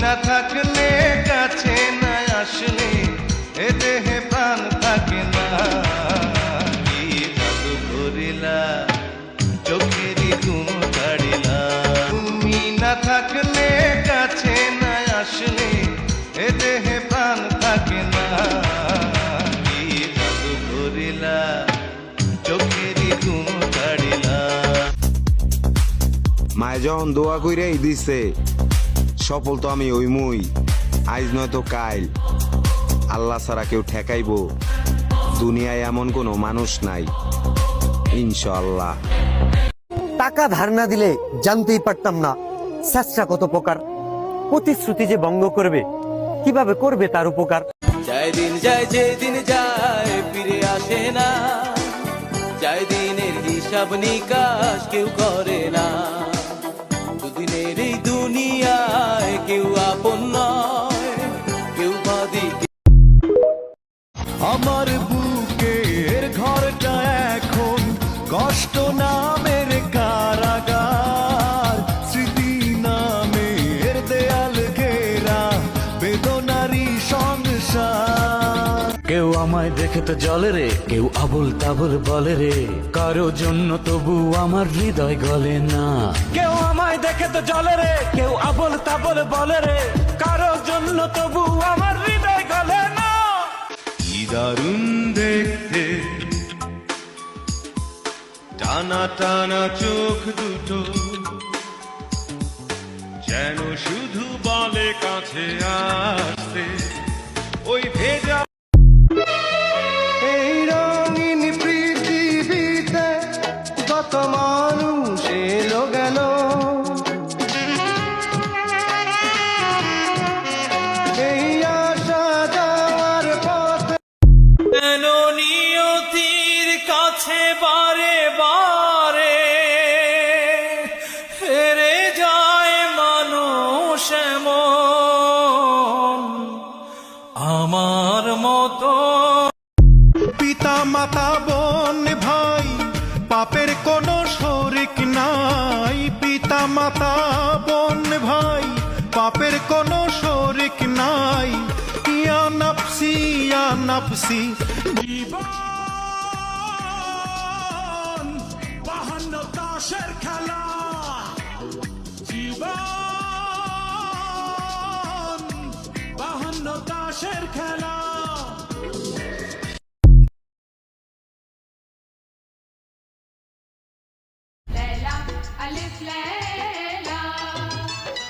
না থাকলে কাছে না আসলে এ দেহে প্রাণ থাকে না। কি জাদু করিলা চোখেরই ঘুম কাড়িলা। তুমি না থাকলে কাছে না আসলে এ দেহে প্রাণ থাকে না। কি জাদু করিলা চোখেরই ঘুম কাড়িলা। মায় যখন দোয়া কইরাই দিছে সফল তো আমি হইমুই, আইজ নয়তো কাইল। আল্লাহ ছাড়া কেউ ঠেকাইব দুনিয়ায় এমন কোনো মানুষ নাই, ইনশাআল্লাহ। টাকা ধার না দিলে জানতেই পারতাম না চেষ্টা কত প্রকার, প্রতিশ্রুতি যে ভঙ্গ করবে কিভাবে করবে তার উপকার। যায় দিন যায় যেদিন যায় ফিরে আসে না, যায় দিনের হিসাব নিকাশ কেউ করে না। দুদিনের এই দুনিয়ায় কেউ আপন নয়, কেউ বাদী। আমার বুকের ঘরটা এখন কষ্ট নামের কারাগার, স্মৃতি নামের দেয়াল ঘেরা বেদনারি সংসার। কেউ আমায় দেখে তো জলে রে, কেউ আবল তাবল বলে রে, কারো জন্য তবু আমার হৃদয় গলে না। কেউ আমায় দেখে তো জলে রে, কেউ আবল তাবল বলে রে, কারো জন্য তবু আমার হৃদয় গলে না। কি দারুণ দেখতে টানা টানা চোখ দুটো, যেন শুধু বলে কাছে আসতে। ওই ভেজা এই রঙিন পৃথিবীতে কত মানুষ এলো গেল, এই আসা যাওয়ার পথে কেন নিয়তির কাছে বারে বারে হেরে যায় মানুষ এমন আমার মতো। পিতা মাতা বোন ভাই পাপের কোনো শরিক নাই। পিতা মাতা বোন ভাই পাপের কোনো শরিক নাই। ইয়া নাফসি ইয়া নাফসি। জীবন 52 তাসের খেলা, জীবন 52 তাসের খেলা।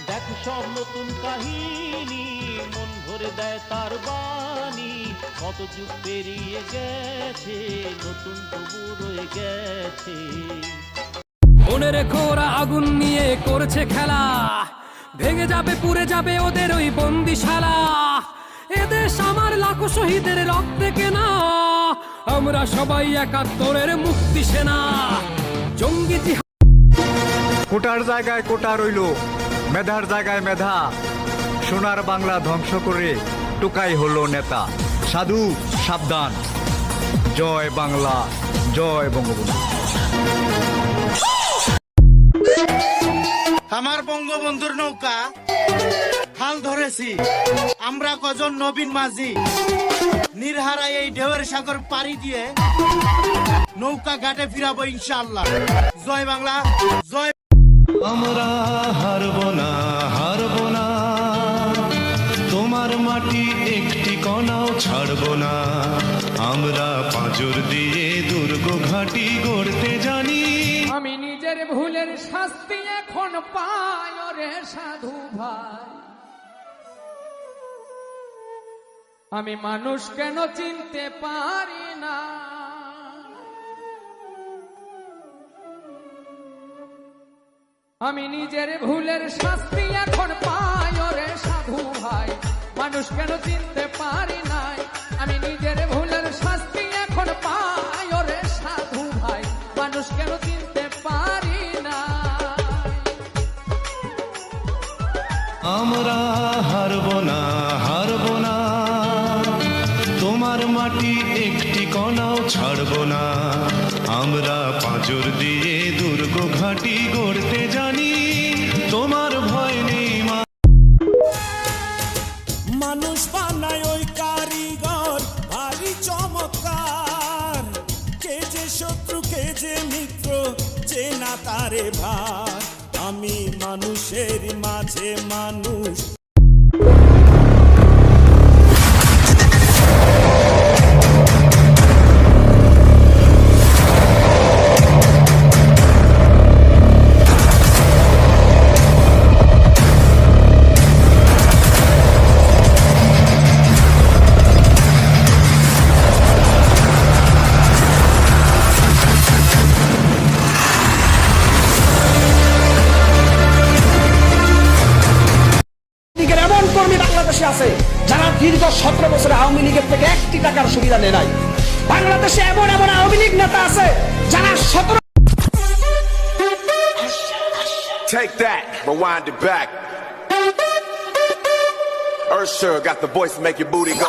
দেখ সব নতুন কাহিনী, মন ভরে দেয় তার বাণী। কত যুগ পেরিয়ে গেছে, নতুন তবু রয়ে গেছে। মনে রেখো ওরা আগুন নিয়ে করছে খেলা, ভেঙে যাবে পুড়ে যাবে ওদের ওই বন্দিশালা। এদেশ আমার লাখো শহীদের রক্তে কেনা, আমরা সবাই ৭১-এর মুক্তি সেনা। জঙ্গি জিহাদ কোটার জায়গায় কোটা রইল, মেধার জায়গায় মেধা। সোনার বাংলা ধ্বংস করে টুকাই হলো নেতা। সাধু সাবধান, জয় বাংলা, জয় বঙ্গবন্ধু। আমার বঙ্গবন্ধুর নৌকা হাল ধরেছি আমরা কজন নবীন মাঝি, নির্হারায় এই ঢেউয়ের সাগর পাড়ি দিয়ে নৌকা ঘাটে ফিরাবো ইনশাআল্লাহ। জয় বাংলা, জয়। আমরা হারবো না, হারবো না, তোমার মাটি একটি কণাও ছাড়বো না। আমরা পাঁজর দিয়ে দুর্গ ঘাঁটি গড়তে জানি। আমি নিজের ভুলের শাস্তি এখন পাই রে সাধু ভাই। আমি মানুষ কেন চিনতে পারি না, আমি নিজের ভুলের শাস্তি এখন পাই রে সাধু ভাই। মানুষ কেন চিনতে পারি নাই, আমি নিজের ভুলের শাস্তি এখন পাই রে সাধু ভাই। মানুষ কেন চিনতে পারি না। আমরা হারবো না, হারবো না, তোমার মাটি একটি কণাও ছাড়বো না। আমরা পাঁজর দিয়ে দুর্গ ঘাঁটি গড়তে জানি। তোমার ভয় নেই মা। রে ভাই, আমি মানুষের মাঝে মানুষ। লীগের এমন কর্মী বাংলাদেশে আছে যারা দীর্ঘ 17 বছরে আওয়ামী লীগের থেকে একটি টাকার সুবিধা নেয় নাই। বাংলাদেশে এমন এমন আওয়ামী লীগ নেতা আছে যারা 17 Take that, rewind it back. Ursher got the voice to make your booty go.